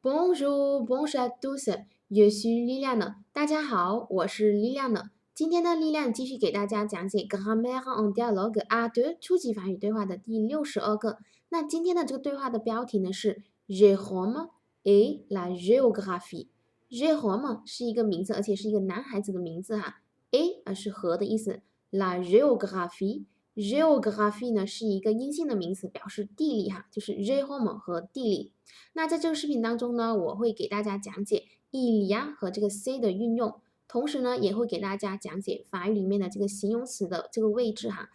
Bonjour, bonjour à tous, je suis Liliane。大家好，我是 Liliane。今天呢，Liliane 继续给大家讲解《Grammaire en dialogue A2》初级法语对话的第62个。那今天的这个对话的标题呢是 Jérôme et la géographie。Jérôme 是一个名字，而且是一个男孩子的名字哈。et 是和的意思。La géographie 呢是一个阴性的名词，表示地理哈，就是 Jérôme 和地理。那在这个视频当中呢，我会给大家讲解 il y a 和这个 c 的运用，同时呢，也会给大家讲解法语里面的这个形容词的这个位置哈。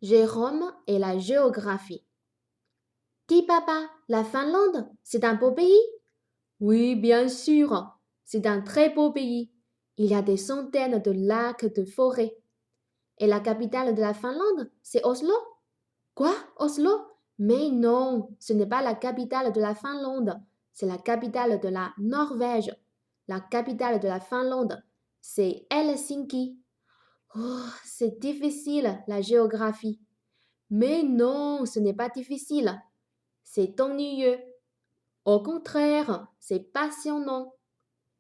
Jérôme et la géographie. Dis papa, la Finlande, c'est un beau pays? Oui, bien sûr, c'est un très beau pays. Il y a des centaines de lacs, de forêts. Et la capitale de la Finlande, c'est Oslo? Quoi? Oslo? Mais non, ce n'est pas la capitale de la Finlande, c'est la capitale de la Norvège. La capitale de la Finlande, c'est Helsinki. Oh, c'est difficile, la géographie. Mais non, ce n'est pas difficile. C'est ennuyeux. Au contraire, c'est passionnant.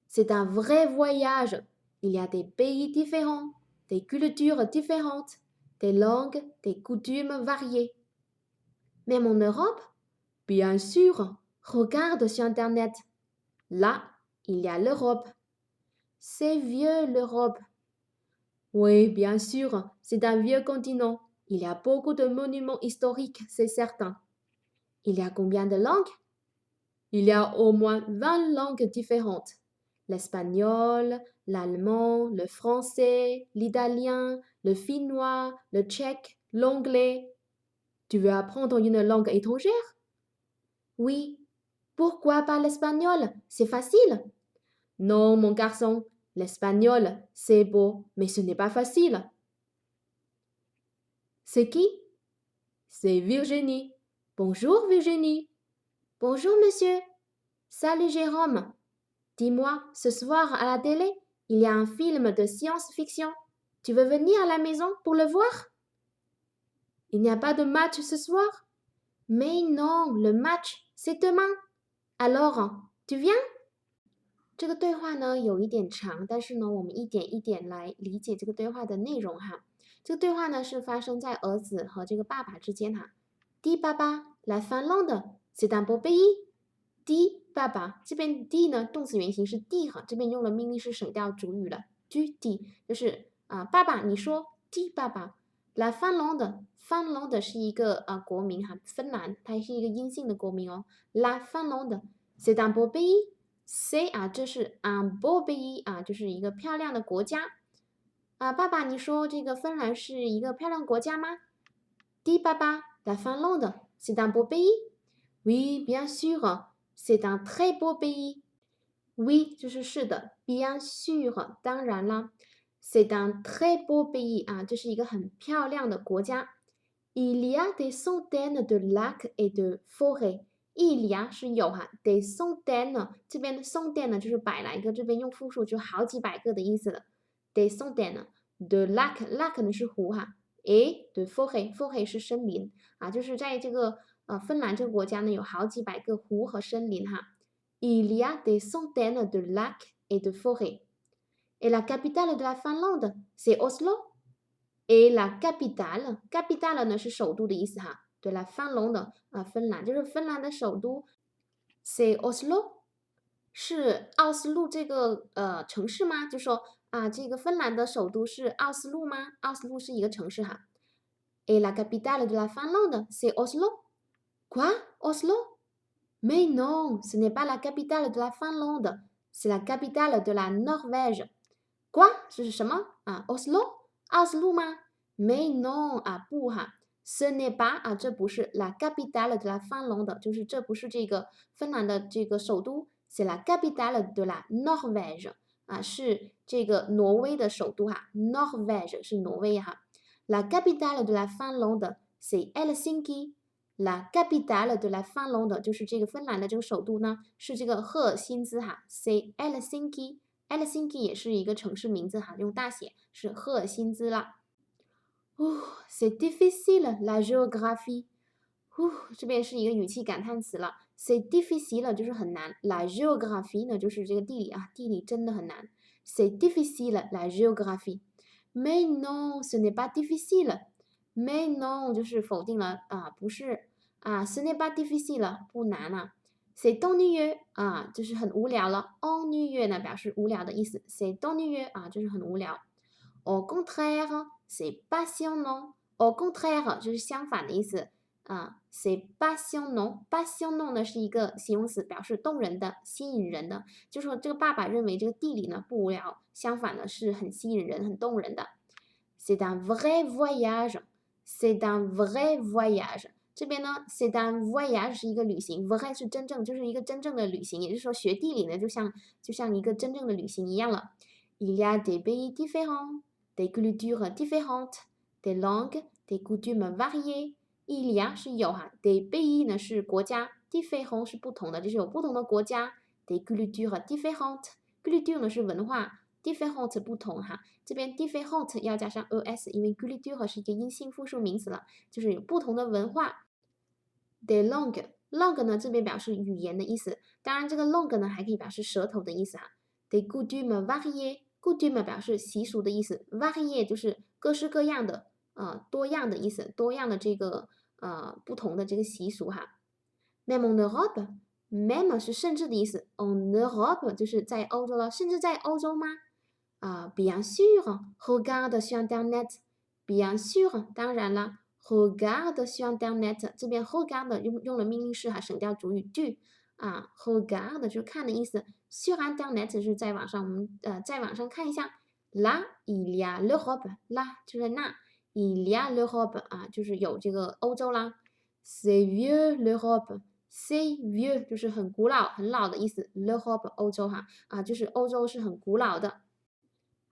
C'est un vrai voyage. Il y a des pays différents, des cultures différentes, des langues, des coutumes variées. Même en Europe? Bien sûr. Regarde sur Internet. Là, il y a l'Europe. C'est vieux l'Europe. Oui, bien sûr, c'est un vieux continent. Il y a beaucoup de monuments historiques, c'est certain. Il y a combien de langues? Il y a au moins 20 langues différentes. L'espagnol, l'allemand, le français, l'italien, le finnois, le tchèque, l'anglais. Tu veux apprendre une langue étrangère? Oui. Pourquoi pas l'espagnol? C'est facile. Non, mon garçon, l'espagnol, c'est beau, mais ce n'est pas facile. C'est qui? C'est Virginie. Bonjour Virginie. Bonjour monsieur. Salut Jérôme. Dis-moi, ce soir à la télé, il y a un film de science-fiction. Tu veux venir à la maison pour le voir? Il n'y a pas de match ce soir? Mais non, le match, c'est demain. Alors, tu viens? 这个对话呢有一点长，但是呢，我们一点一点来理解这个对话的内容哈。这个对话呢是发生在儿子和这个爸爸之间哈。Dis papa, la Finlande, c'est un beau pays. Dis papa，这边 dis 呢动词原形是 dis 哈，这边用了命令式省调主语了。tu dis 就是爸爸，你说 dis 爸爸。La Finlande 是一个国名哈，芬兰，它是一个阴性的国名哦。La Finlande, c'est un beau pays. C 这是un beau pays 就是一个漂亮的国家爸爸，你说这个芬兰是一个漂亮国家吗？Dis papa, la Finlande, c'est un beau pays. Oui, bien sûr, c'est un très beau pays. Oui 就是是的 bien sûr 当然啦 c'est un très beau pays 这是一个很漂亮的国家。Il y a des centaines de lacs et de forêts. il y a 是有哈，des centaines 这边的 centaines 呢就是百来个，这边用复数就好几百个的意思了。des centaines de lac 呢是湖哈，et de forêt 是森林就是在这个芬兰这个国家呢有好几百个湖和森林哈。Il y a des centaines de lacs et de forêts. Et la capitale de la Finlande, c'est Oslo. Et la capitale 呢是首都的意思哈。对了，芬兰的芬兰就是芬兰的首都，c'est Oslo，是奥斯陆这个城市吗？就说这个芬兰的首都是奥斯陆吗？奥斯陆是一个城市哈。Et la capitale de la Finlande, c'est Oslo. Quoi? Oslo? Mais non, ce n'est pas la capitale de la Finlande, c'est la capitale de la Norvège. Quoi? 这是什么Oslo? 奥斯陆吗？ Mais non 不哈。Ce n'est pas 这不是 la capitale de la Finlande， 就是这不是这个芬兰的这个首都 ，c'est la capitale de la Norvège 是这个挪威的首都哈 ，Norvège 是挪威哈。La capitale de la Finlande c'est Helsinki。La capitale de la Finlande 就是这个芬兰的这个首都呢，是这个赫尔辛兹哈，c'est Helsinki。Helsinki 也是一个城市名字哈，用大写是赫尔辛兹啦。c'est difficile la géographie。这边是一个语气感叹词了，c'est difficile 就是很难，la géographie 呢就是这个地理啊，地理真的很难，c'est difficile la géographie。Mais non, ce n'est pas difficile。Mais non 就是否定了啊，不是啊，ce n'est pas difficile 不难啊。C'est ennuyeux 啊，就是很无聊了。ennuyeux 呢表示无聊的意思，c'est ennuyeux 啊就是很无聊。Au contraire, c'est passionnant。Au contraire 就是相反的意思啊，c'est passionnant。passionnant 呢是一个形容词，表示动人的、吸引人的。就说这个爸爸认为这个地理呢不无聊，相反的是很吸引人、很动人的。C'est un vrai voyage。C'est un vrai voyage。这边呢 c'est un voyage 是一个旅行 vrai 是真正，就是一个真正的旅行，也就是说学地理呢就像一个真正的旅行一样了。Il y a des pays différents, des cultures différentes, des langues, des coutumes variées。Il y a 是有哈，des pays 呢是国家 différents 是不同的，就是有不同的国家 des cultures différentes。culture 呢是文化 différentes 不同哈，这边 différentes 要加上 es， 因为 culture 是一个阴性复数名词了，就是有不同的文化。des langues 呢这边表示语言的意思，当然这个 langue 呢还可以表示舌头的意思哈。des coutumes variées，coutume 表示习俗的意思 variées 就是各式各样的多样的意思，多样的这个不同的这个习俗哈。même en Europe，même 是甚至的意思 ，en Europe 就是在欧洲了，甚至在欧洲吗？bien sûr，regarde sur internet。bien sûr，当然了。regarde sur internet， 这边 regarde 用了命令式哈，省掉主语 do 啊 regarde 就是看的意思 sur internet 是在网上，我们在网上看一下 là il y a l'Europe， là 就是那 il y a l'Europe 啊，就是有这个欧洲啦。c'est vieux l'Europe，c'est vieux 就是很古老、很老的意思 l'Europe 欧洲哈啊，就是欧洲是很古老的。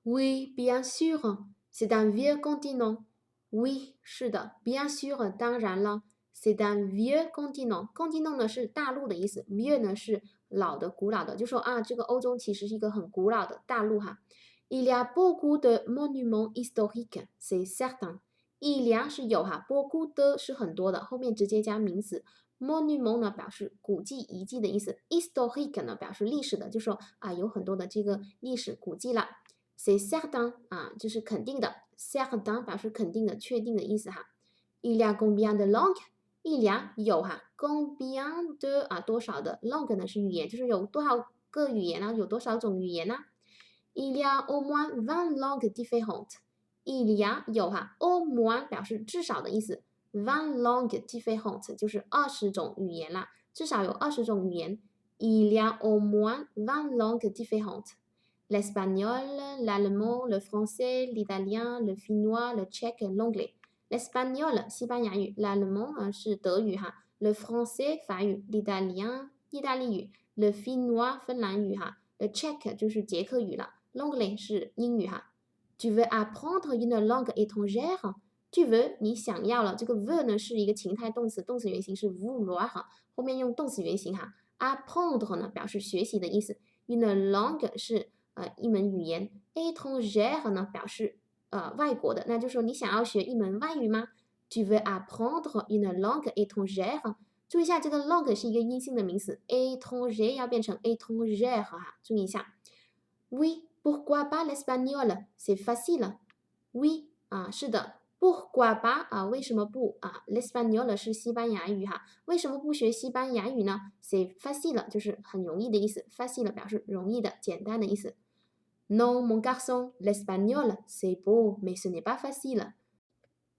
Oui bien sûr c'est un vieux continent。Oui， 是的 bien sûr 当然了 c'est un vieux continent。continent 呢是大陆的意思 vieux 呢是老的、古老的，就说啊，这个欧洲其实是一个很古老的大陆哈。Il y a beaucoup de monuments historiques, c'est certain。il y a 是有哈，beaucoup de 是很多的，后面直接加名词。monument 呢表示古迹、遗迹的意思 ，historique 呢表示历史的，就说啊有很多的这个历史古迹了。c'est certain 啊，这是肯定的 certain 表示肯定的、确定的意思哈。Il y a combien de langues？il y a 有哈，combien de 啊多少的 langue 呢是语言，就是有多少个语言呢？有多少种语言呢？Il y a au moins 20 langues différentes。il y a 有哈，au moins 表示至少的意思，20 langues différentes 就是20种语言啦，至少有20种语言。Il y a au moins 20 langues différentes。L'espagnol, l'allemand, le français, l'italien, le finnois, le tchèque, l'anglais. L'espagnol 西班牙语 ，l'allemand 是德语哈，le français 法语，l'italien 意大利语，le finnois 芬兰语哈，le tchèque 就是捷克语了，l'anglais 是英语哈。Tu veux apprendre une langue étrangère？Tu veux 你想要了，这个 veux 呢是一个情态动词，动词原形是 vouloir 哈，后面用动词原形哈。apprendre 呢表示学习的意思，une langue 是一门语言 étrangère 呢表示外国的，那就说你想要学一门外语吗 ？Tu veux apprendre une langue étrangère？ 注意一下，这个 langue 是一个阴性的名词 ，étranger 要变成 étrangère 哈，注意一下。Oui, pourquoi pas l'espagnol? C'est facile. Oui 啊，是的。pourquoi pas 啊？为什么不啊？l'espagnol 是西班牙语哈，为什么不学西班牙语呢？C'est facile 就是很容易的意思 ，facile 表示容易的、简单的意思。Non, mon garçon, l'espagnol, c'est beau, mais ce n'est pas facile.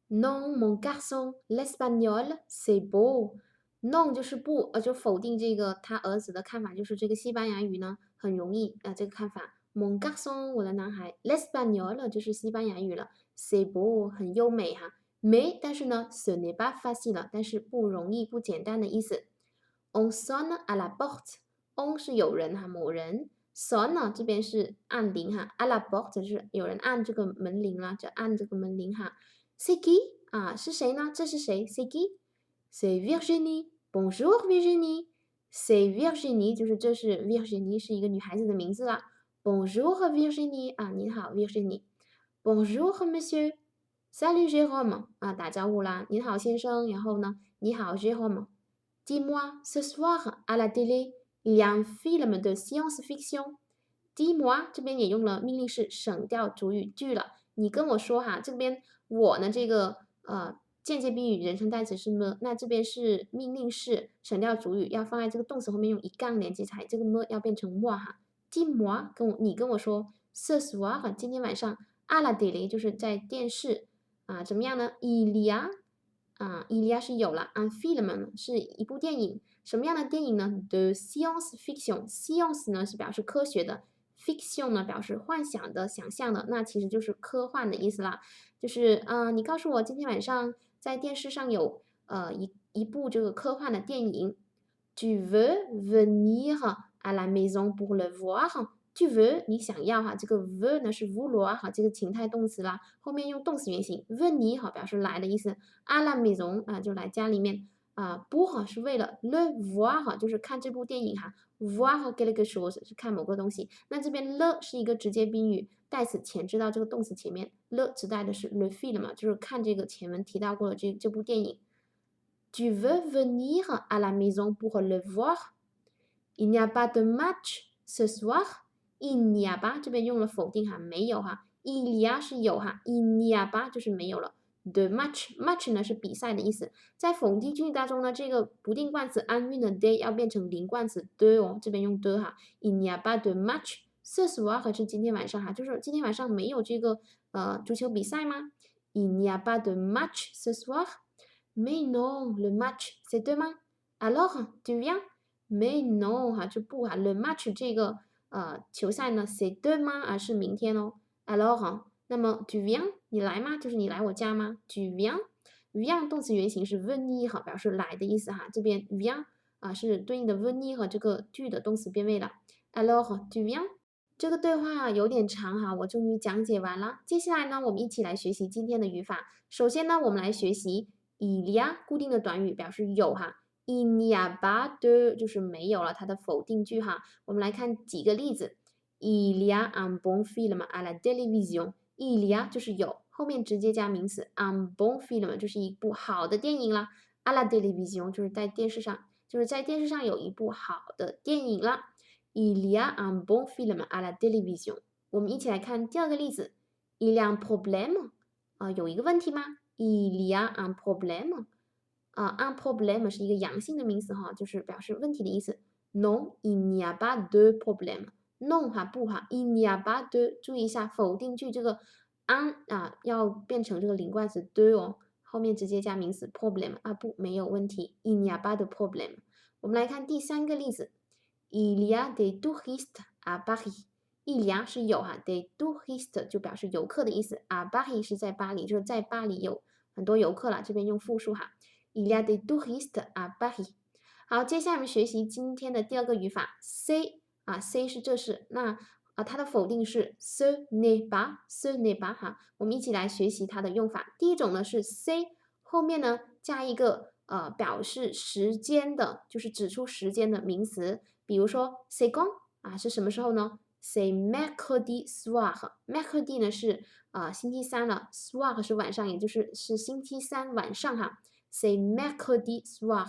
Non, mon garçon, l'espagnol, c'est beau. Non 就是不，就否定这个他儿子的看法，就是这个西班牙语呢很容易这个看法。Mon garçon， 我的男孩，l'espagnol 就是西班牙语了，c'est beau 很优美哈。mais 但是呢，ce n'est pas facile， 但是不容易、不简单的意思。On sonne à la porte，on 是有人哈，某人。sonne 这边是按铃哈，à la porte 就是有人按这个门铃啦，就按这个门铃哈。C'est qui 啊？是谁呢？这是谁 ？C'est qui？C'est Virginie。Bonjour Virginie。C'est Virginie， 就是这是 Virginie 是一个女孩子的名字啦。Bonjour Virginie 啊，你好 Virginie。Bonjour Monsieur。Salut Jérôme 啊，打招呼啦，你好先生，然后呢，你好 Jérôme。Dis-moi, ce soir à la télé, il y a un film de science-fiction. Dis-moi 这边也用了命令式省掉主语句了。你跟我说哈，这边我呢这个间接宾语人称代词是么，那这边是命令式省掉主语，要放在这个动词后面用一杠连接才，这个么要变成 moi 哈。Dis-moi 你跟我说 ce soir 今天晚上 à la télé 就是在电视怎么样呢？Il y a il y a 是有了 un film 是一部电影，什么样的电影呢？De science fiction，science 呢是表示科学的，fiction 呢表示幻想的、想象的，那其实就是科幻的意思啦。就是你告诉我今天晚上在电视上有一部这个科幻的电影，Tu veux venir à la maison pour le voir？Tu veux 你想要哈，这个 veux 呢是 vouloir 哈，这个情态动词啦，后面用动词原形 venir 哈表示来的意思，à la maison 就来家里面pour 是为了 le voir 哈就是看这部电影哈，voir quelque chose 是看某个东西，那这边 le 是一个直接宾语，代词前置到这个动词前面，le 指代的是 le film 嘛，就是看这个前文提到过的这部电影。Tu veux venir à la maison pour le voir? Il n'y a pas de match ce soir.Il n'y a pas 这边用了否定哈，没有哈。Il y a 是有哈，il n'y a pas 就是没有了。The match 呢是比赛的意思，在否定句当中呢，这个不定冠词安韵的 de 要变成零冠词 de 哦，这边用 de 哈。Il n'y a pas de match ce soir 和是今天晚上哈，就是今天晚上没有这个足球比赛吗？Il n'y a pas de match ce soir.Mais non, le match c'est demain. Alors tu viens?Mais non 哈，就不哈，le match 这个球赛呢，c'est demain 是明天哦。Alors 哈，那么 tu viens 你来吗？就是你来我家吗？tu viens 动词原形是 venir 哈，表示来的意思哈。这边 viens 是对应的 venir 和这个句的动词变位了。Alors tu viens 这个对话有点长哈，我终于讲解完了。接下来呢，我们一起来学习今天的语法。首先呢，我们来学习 il y a 固定的短语表示有哈。Il n'y a pas de 就是没有了，它的否定句哈。我们来看几个例子。Il y a un bon film à la télévision. Il y a 就是有，后面直接加名词 un bon film 就是一部好的电影啦。À la télévision 就是在电视上，有一部好的电影啦。Il y a un bon film à la télévision. 我们一起来看第二个例子。Il y a un problème 有一个问题吗？Il y a un problème。un problème 是一个阳性的名词哈，就是表示问题的意思。Non, il n'y a pas de problème. Non 哈不哈，il n'y a pas de，注意一下否定句这个 un 要变成这个零冠词 de 哦，后面直接加名词 problème 不没有问题，il n'y a pas de problème。我们来看第三个例子。Il y a des touristes à Paris. Il y a 是有哈，des touristes 就表示游客的意思，à Paris 是在巴黎，就是在巴黎有很多游客啦，这边用复数哈。Il y a des touristes à Paris。好，接下来我们学习今天的第二个语法 ，C C 是这是，那它的否定是 ce n'est pas，ce n'est pas 哈，我们一起来学习它的用法。第一种呢是 C 后面呢加一个表示时间的，就是指出时间的名词，比如说 c'est quand 是什么时候呢？C'est mercredi soir。mercredi 呢是星期三了，soir 是晚上，也就是星期三晚上哈。C'est mercredi soir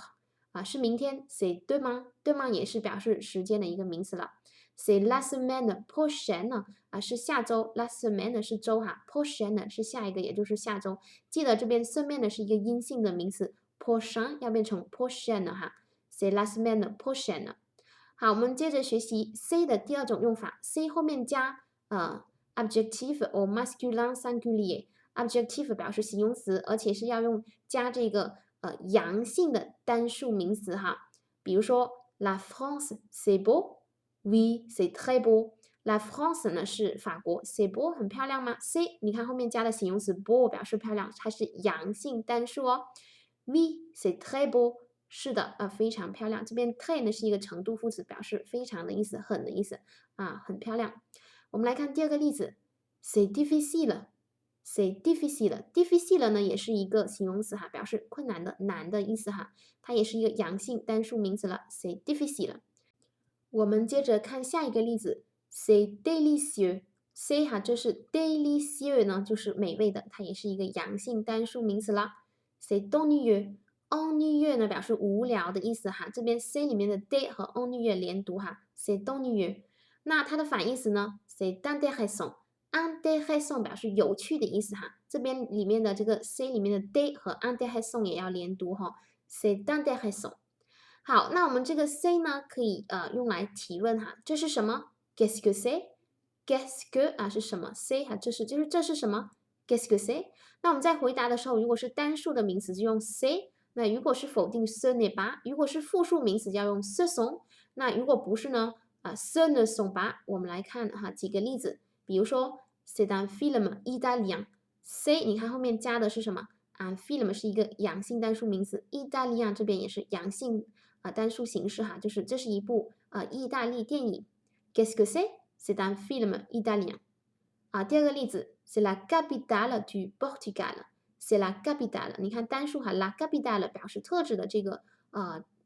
是明天。C'est demain 也是表示时间的一个名词了。C'est la semaine prochaine 是下周 ，la semaine 是周哈 ，prochaine 是下一个，也就是下周。记得这边 semaine 是一个阴性的名词 ，prochain 要变成 prochaine 哈。C'est la semaine prochaine。好，我们接着学习 C 的第二种用法 ，C 后面加adjective or masculin singulier。adjective 表示形容词，而且是要用加这个阳性的单数名词哈。比如说 La France c'est beau，oui c'est très beau。La France 呢是法国 ，c'est beau 很漂亮吗？C 你看后面加的形容词 beau 表示漂亮，它是阳性单数哦。Oui c'est très beau，是的非常漂亮。这边 très 呢是一个程度副词，表示非常的意思，很的意思很漂亮。我们来看第二个例子 ，c'est difficile。C'est difficile 呢也是一个形容词哈，表示困难的、难的意思哈，它也是一个阳性单数名词了。C'est difficile。我们接着看下一个例子 ，C'est délicieux。C 哈，这是 délicieux 呢，就是美味的，它也是一个阳性单数名词啦。C'est ennuyeux。ennuyeux 呢表示无聊的意思哈，这边 C 里面的 de 和 ennuyeux 连读哈，c'est ennuyeux。那它的反义词呢，c'est intéressant。intéressant 表示有趣的意思哈，这边里面的这个 C 里面的 de 和 intéressant 也要连读哈，c'est intéressant。好，那我们这个 C 呢，可以用来提问哈，这是什么 ？Qu'est-ce que c'est？Qu'est-ce que 啊是什么 ？C 哈，这是什么？Qu'est-ce que c'est？那我们在回答的时候，如果是单数的名词就用 C，那如果是否定 ce n'est pas，如果是复数名词要用 ce sont，那如果不是呢ce ne sont pas。我们来看哈几个例子，比如说 c'est un film italien，C 你看后面加的是什么？un film 是一个阳性单数名词 ，Italien 这边也是阳性单数形式哈，就是这是一部意大利电影。Qu'est-ce que c'est？C'est un film italien。第二个例子 ，c'est la capitale du Portugal。c'est la capitale， 你看单数哈，la capitale 表示特指的这个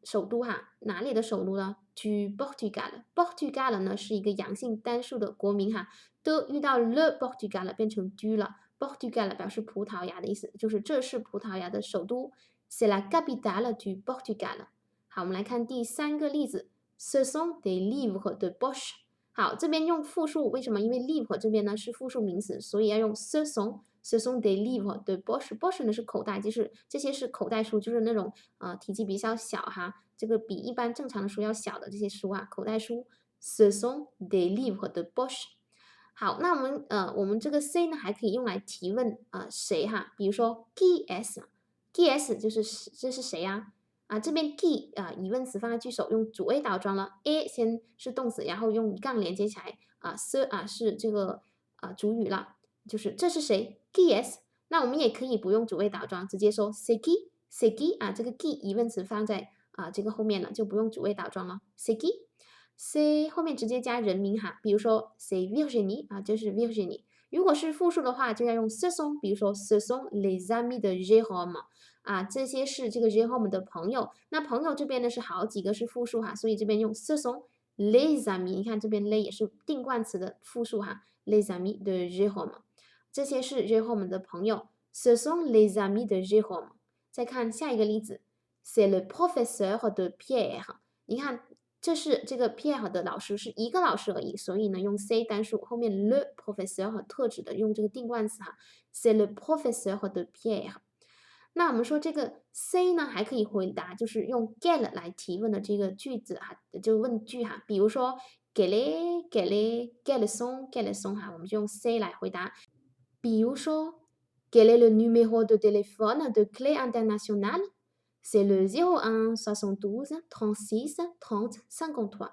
首都哈，哪里的首都呢 ？du Portugal。Portugal 呢是一个阳性单数的国名哈，都遇到 le Portugal 变成 du 了。Portugal 表示葡萄牙的意思，就是这是葡萄牙的首都。C'est la capitale du Portugal。好，我们来看第三个例子 ，ce sont des livres de poche。好，这边用复数，为什么？因为 livre 这边呢是复数名词，所以要用 ce sont。ce sont des livres de poche。poche 呢是口袋，就是这些是口袋书，就是那种体积比较小哈，这个比一般正常的书要小的这些书啊，口袋书。ce sont des livres de poche。好，那我们这个 C 呢还可以用来提问谁哈，比如说 qui est，qui est 就是这是谁呀？这边 qui 疑问词放在句首，用主谓倒装了 ，a 先是动词，然后用杠连接起来，ce 是这个主语了，就是这是谁 qui est？那我们也可以不用主谓倒装，直接说 c'est qui，c'est qui 这个 qui 疑问词放在这个后面了，就不用主谓倒装了 ，c'est qui。C 后面直接加人名哈，比如说 c'est Virginie 这是 Virginie。如果是复数的话，就要用 ce sont， 比如说 ce sont les amis de Jérôme 这些是这个 Jérôme 的朋友。那朋友这边呢是好几个是复数哈，所以这边用 ce sont les amis。你看这边 les 也是定冠词的复数哈，les amis de Jérôme， 这些是 Jérôme 的朋友。ce sont les amis de Jérôme。再看下一个例子 ，c'est le professeur de Pierre。你看。这是这个 Pierre 的老师是一个老师而已，所以呢用 C 单数后面 le professeur 和特指的用这个定冠词哈，c'est le professeur de Pierre。那我们说这个 C 呢还可以回答，就是用 quel 来提问的这个句子哈，就问句哈，比如说 quels sont 哈，我们就用 C 来回答。比如说 quel est le numéro de téléphone de Clé Internationale？C'est le 01 72 36 30 53。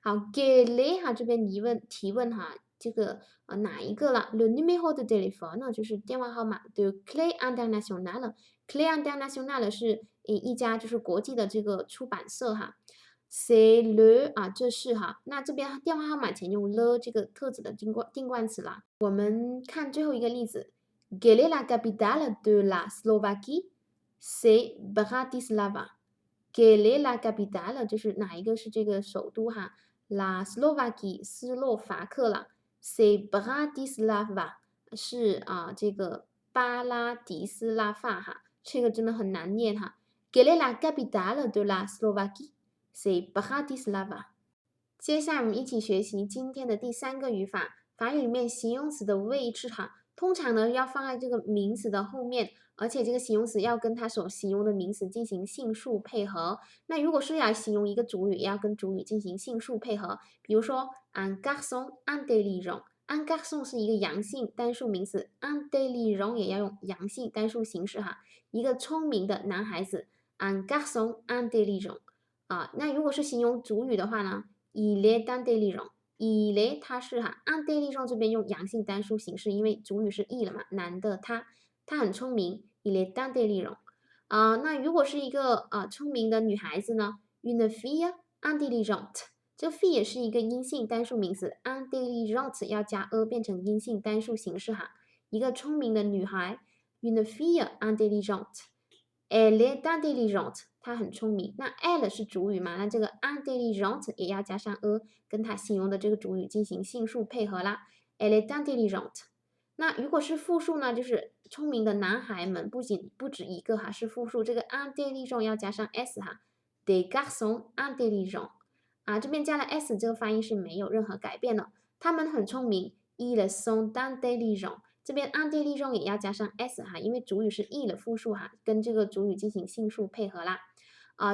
好 quel est 哈，这边提问哈，这个哪一个了 ？Le numéro de téléphone 就是电话号码 de Clé Internationale。Clé Internationale 是一家就是国际的这个出版社哈。C'est le 这是哈，那这边电话号码前用 le 这个特指的定冠词啦。我们看最后一个例子 ，Quelle est la capitale de la Slovaquie？C'est Bratislava。Quelle est la capitale？ 就是哪一个是这个首都哈？La Slovaquie 斯洛伐克了。C'est Bratislava 是这个巴拉迪斯拉发哈，这个真的很难念哈。Quelle est la capitale de la Slovaquie？C'est Bratislava。接下来我们一起学习今天的第三个语法，法语里面形容词的位置哈，通常呢要放在这个名词的后面。而且这个形容词要跟它所形容的名词进行性数配合。那如果是要形容一个主语，也要跟主语进行性数配合。比如说 un garçon intelligent，un garçon 是一个阳性单数名词 ，intelligent 也要用阳性单数形式哈。一个聪明的男孩子 un garçon intelligent。那如果是形容主语的话呢 il est intelligent。il est 他是哈 intelligent 这边用阳性单数形式，因为主语是 il 了嘛，男的他很聪明。il est intelligent。那如果是一个聪明的女孩子呢 ，une fille intelligente， 这个 fille 也是一个阴性单数名词 ，intelligent 要加 a 变成阴性单数形式哈。一个聪明的女孩 ，une fille intelligente。elle est intelligente， 她很聪明。那 elle 是主语嘛，那这个 intelligent 也要加上 a， 跟它形容的这个主语进行性数配合啦。elle est intelligente。那如果是复数呢，就是聪明的男孩们不止一个哈，是复数，这个 intelligent 要加上 s 哈，des garçons intelligents 啊，这边加了 s， 这个发音是没有任何改变的。他们很聪明 ils sont intelligents， 这边 intelligent 也要加上 s 哈，因为主语是 e 的复数哈，跟这个主语进行性数配合啦。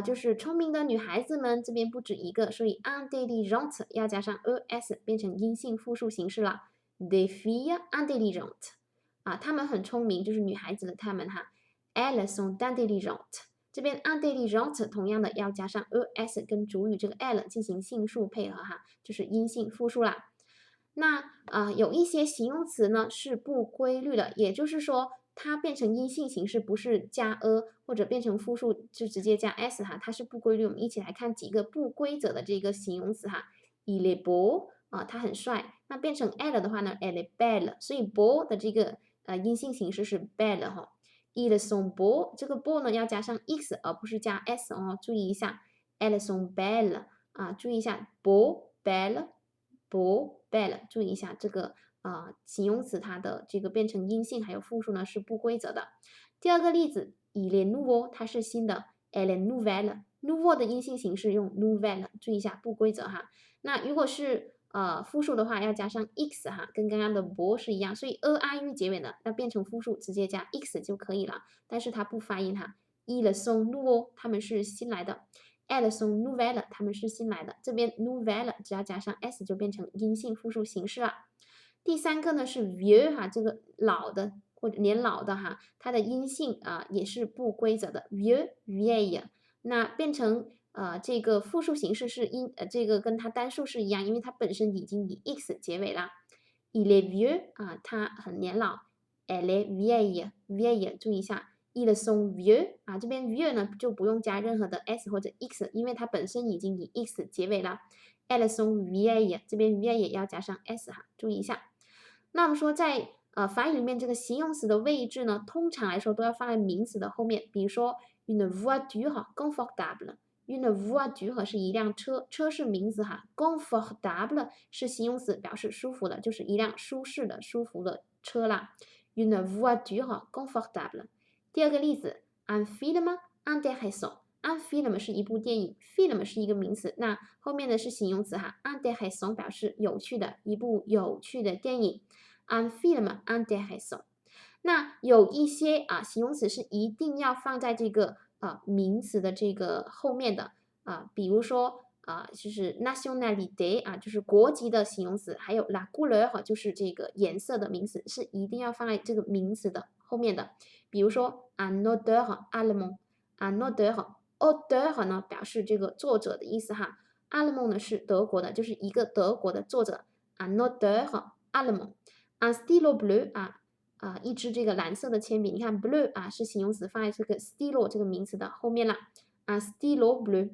就是聪明的女孩子们，这边不止一个，所以 intelligent 要加上 es 变成阴性复数形式了。des filles intelligentes 啊，她们很聪明，就是女孩子的她们哈。elles sont intelligentes， 这边 intelligent 同样的要加上 es 跟主语这个 elle 进行性数配合哈，就是阴性复数啦。那有一些形容词呢是不规律的，也就是说它变成阴性形式不是加 或者变成复数就直接加 s 哈，它是不规律。我们一起来看几个不规则的这个形容词哈。il est beau 他很帅，那变成 elle 的话呢 elle est belle， 所以 beau 的这个阴性形式是 belle 哈。ils sont beaux 这个 beau 呢要加上 x 而不是加 s 哦，注意一下 elles sont belles 注意一下 beau belle beau belle， 注意一下这个形容词它的这个变成阴性还有复数呢是不规则的。第二个例子 il est nouveau 它是新的 elle est nouvelle nouveau 的阴性形式用 nouvelle， 注意一下不规则哈。那如果是复数的话要加上 x 哈，跟刚刚的 beau 是一样，所以 i 结尾的那变成复数直接加 x 就可以了，但是它不发音哈。ils sont nouveaux 他们是新来的。elles sont nouvelles 他们是新来的，这边 nouvelle 只要加上 s 就变成阴性复数形式了。第三个呢是 vieux 哈，这个老的或者年老的哈，它的阴性也是不规则的 vieux vieille， 那变成这个复数形式是这个跟它单数是一样，因为它本身已经以 x 结尾啦。il est vieux 他很年老 elle est vieille vieille 注意一下ils sont vieux 这边 vieux 呢就不用加任何的 s 或者 x， 因为它本身已经以 x 结尾了。elles sont vieilles 这边 vieille 也要加上 s 哈，注意一下。那我们说在法语里面这个形容词的位置呢，通常来说都要放在名词的后面，比如说 une voiture confortable。une voiture 是一辆车，车是名词哈 ，confortable 是形容词，表示舒服的，就是一辆舒适的、舒服的车啦。une voiture confortable。第二个例子 un film intéressant。un film 是一部电影 ，film 是一个名词，那后面的是形容词哈 ，intéressant 表示有趣的，一部有趣的电影 un film intéressant。那有一些形容词是一定要放在这个名词的这个后面的比如说就是 nationalité 就是国籍的形容词，还有 la couleur 就是这个颜色的名词，是一定要放在这个名词的后面的。比如说 un auteur allemand，un auteur 呢表示这个作者的意思哈 ，allemand 呢是德国的，就是一个德国的作者 un auteur allemand。un stylo bleu 一支这个蓝色的铅笔，你看 bleu 是形容词，放在这个 stylo 这个名词的后面了stylo bleu。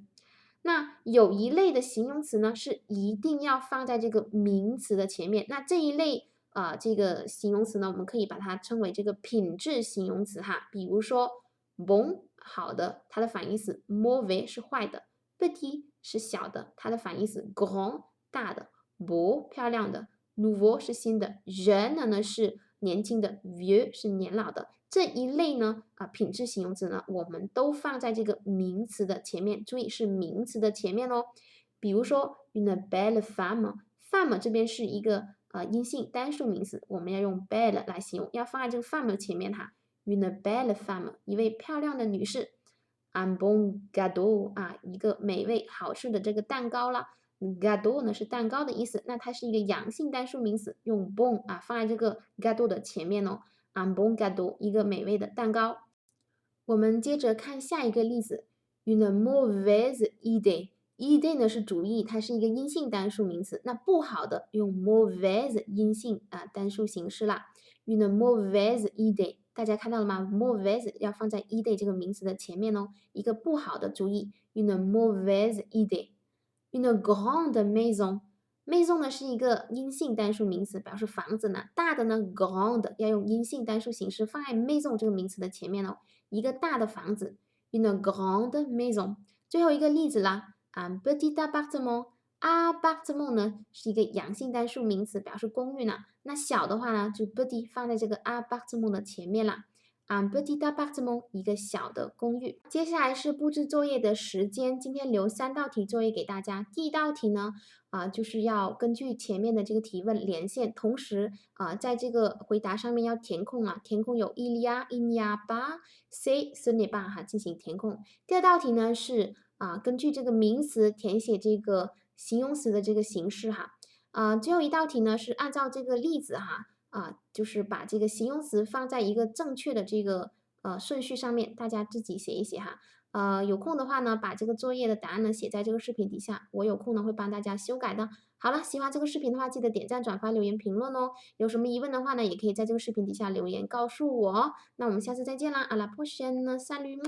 那有一类的形容词呢是一定要放在这个名词的前面，那这一类这个形容词呢，我们可以把它称为这个品质形容词哈，比如说 bon 好的，它的反义词 mauvais 是坏的 ，petit 是小的，它的反义词 grand 大的 beau 漂亮的 nouveau 是新的 jeune 呢是年轻的 vieux 是年老的。这一类呢品质形容词呢，我们都放在这个名词的前面，注意是名词的前面哦。比如说 une belle femme 这边是一个阴性单数名词，我们要用 belle 来形容，要放在这个 femme 前面哈。une belle femme 一位漂亮的女士 un bon gâteau 一个美味好吃的这个蛋糕啦。gâteau 呢是蛋糕的意思，那它是一个阳性单数名词，用 bon 放在这个 gâteau 的前面哦。un bon gâteau 一个美味的蛋糕。我们接着看下一个例子 une mauvaise idée。idée 呢是主意，它是一个阴性单数名词，那不好的用 mauvaise 阴性单数形式啦。une mauvaise idée 大家看到了吗 ？mauvaise 要放在 idée 这个名词的前面哦，一个不好的主意 une mauvaise idée。une grande maison。maison 呢是一个阴性单数名词，表示房子呢。大的呢 grande 要用阴性单数形式放在 maison 这个名词的前面哦，一个大的房子 une grande maison。最后一个例子啦，un petit appartement 呢是一个阳性单数名词，表示公寓呢。那小的话呢，就 petit 放在这个 appartement 的前面啦。un petit appartement 一个小的公寓。接下来是布置作业的时间，今天留3道题作业给大家。第一道题呢，就是要根据前面的这个提问连线，同时在这个回答上面要填空啊，填空有 il y a、il n'y a pas、c'est、ce n'est pas 哈，进行填空。第二道题呢是根据这个名词填写这个形容词的这个形式哈。最后一道题呢是按照这个例子哈。就是把这个形容词放在一个正确的这个顺序上面，大家自己写一写哈。有空的话呢，把这个作业的答案呢写在这个视频底下，我有空呢会帮大家修改的。好了，喜欢这个视频的话，记得点赞、转发、留言、评论哦。有什么疑问的话呢，也可以在这个视频底下留言告诉我哦。那我们下次再见啦，à la prochaine，salut。